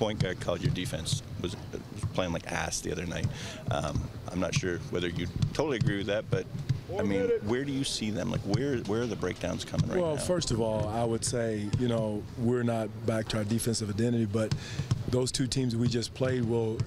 point guard called your defense was playing like ass the other night. I'm not sure whether you totally agree with that, but I mean, where do you see them? Like, where are the breakdowns coming right now? Well, first of all, I would say, you know, we're not back to our defensive identity, but those two teams we just played will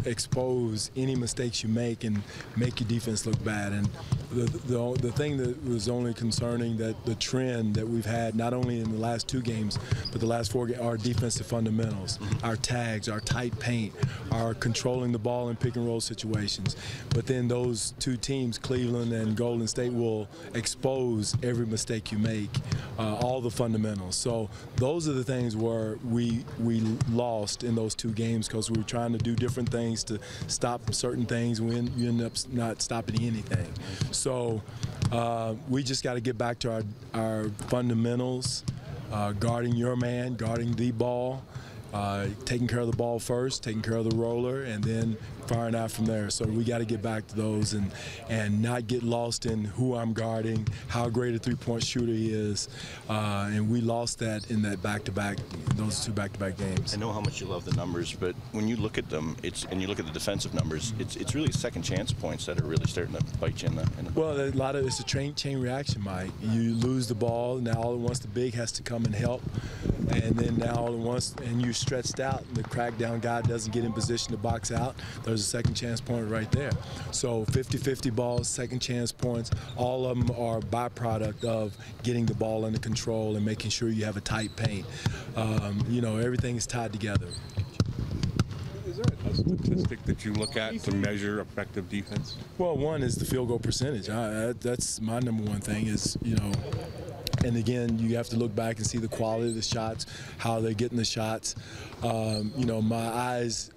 expose any mistakes you make and make your defense look bad. And the thing that was only concerning, that the trend that we've had not only in the last 2 games but the last 4 games, our defensive fundamentals, our tags, our tight paint, our controlling the ball in pick and roll situations. But then those 2 teams, Cleveland and Golden State, will expose every mistake you make, all the fundamentals. So those are the things where we lost in those 2 games, because we were trying to do different things to stop certain things when you end up not stopping anything. So we just got to get back to our fundamentals, guarding your man, guarding the ball, taking care of the ball first, taking care of the roller, and then firing out from there. So we got to get back to those and not get lost in who I'm guarding, how great a three-point shooter he is. And we lost that in that back-to-back, those 2 back-to-back games. I know how much you love the numbers, but when you look at them, and you look at the defensive numbers, it's really second chance points that are really starting to bite you in the Well, a lot of it's a chain reaction, Mike. You lose the ball, now all at once the big has to come and help, and then now all at once, and you're stretched out, and the crackdown guy doesn't get in position to box out. There's a second chance point right there. So 50-50 balls, second chance points, all of them are a byproduct of getting the ball under control and making sure you have a tight paint. You know, everything is tied together. Is there a statistic that you look at to measure effective defense? Well, one is the field goal percentage. That's my number one thing is, you know, and again, you have to look back and see the quality of the shots, how they're getting the shots. You know, my eyes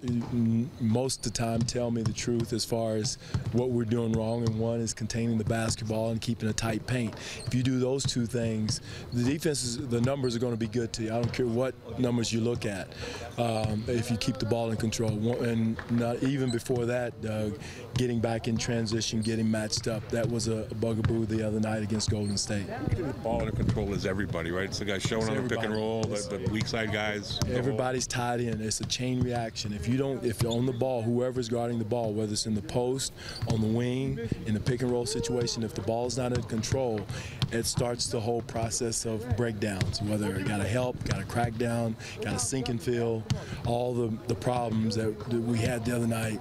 most of the time tell me the truth as far as what we're doing wrong, and one is containing the basketball and keeping a tight paint. If you do those 2 things, the numbers are going to be good to you. I don't care what numbers you look at if you keep the ball in control. And not even before that, getting back in transition, getting matched up, that was a bugaboo the other night against Golden State. Getting the ball under control is everybody, right? It's the guys showing on the pick and roll, the weak side guys. Everybody's tied in. It's a chain reaction. If you're on the ball, whoever's guarding the ball, whether it's in the post, on the wing, in the pick and roll situation, if the ball's not in control, it starts the whole process of breakdowns. Whether it got to help, got to crack down, got to sink and fill, all the problems that we had the other night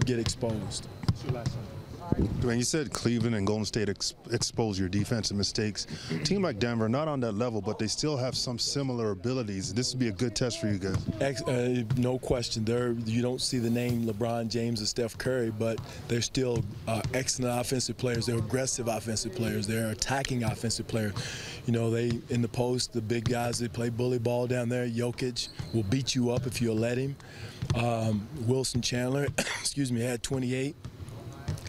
get exposed. Dwane, you said Cleveland and Golden State expose your defensive mistakes. A team like Denver, not on that level, but they still have some similar abilities. This would be a good test for you guys. No question. You don't see the name LeBron James or Steph Curry, but they're still excellent offensive players. They're aggressive offensive players. They're attacking offensive players. You know, they in the post, the big guys, they play bully ball down there. Jokic will beat you up if you'll let him. Wilson Chandler, excuse me, had 28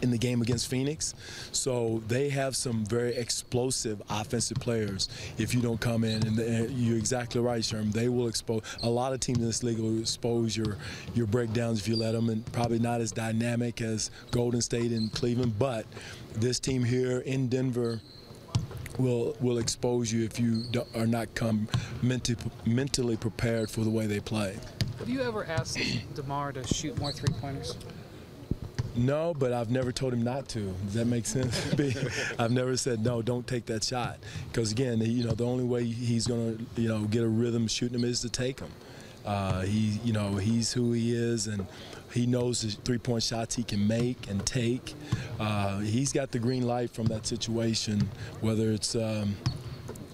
in the game against Phoenix. So they have some very explosive offensive players if you don't come in. And you're exactly right, Sherman. They will expose. A lot of teams in this league will expose your breakdowns if you let them, and probably not as dynamic as Golden State and Cleveland. But this team here in Denver will expose you if you are not mentally prepared for the way they play. Have you ever asked DeMar to shoot more three-pointers? No, but I've never told him not to. Does that make sense? I've never said, no, don't take that shot. Because, again, you know, the only way he's going to, you know, get a rhythm shooting him is to take him. You know, he's who he is, and he knows the three-point shots he can make and take. He's got the green light from that situation, whether it's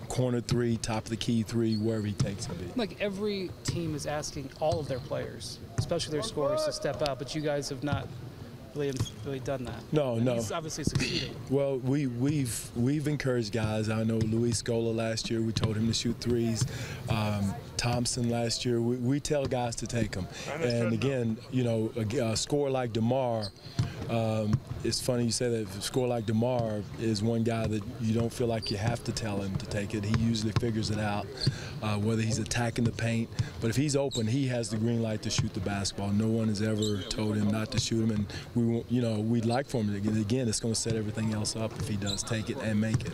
corner 3, top of the key 3, wherever he takes it. Like every team is asking all of their players, especially their scorers, to step up, but you guys have not really done that. No, and no. He's obviously succeeding. Well, we've encouraged guys. I know Luis Scola last year, we told him to shoot threes. Thompson last year, we tell guys to take them. And again, you know, a scorer like DeMar, it's funny you say that. A scorer like DeMar is one guy that you don't feel like you have to tell him to take it. He usually figures it out, whether he's attacking the paint. But if he's open, he has the green light to shoot the basketball. No one has ever told him not to shoot him, and we'd like for him to. Again, it's going to set everything else up if he does take it and make it.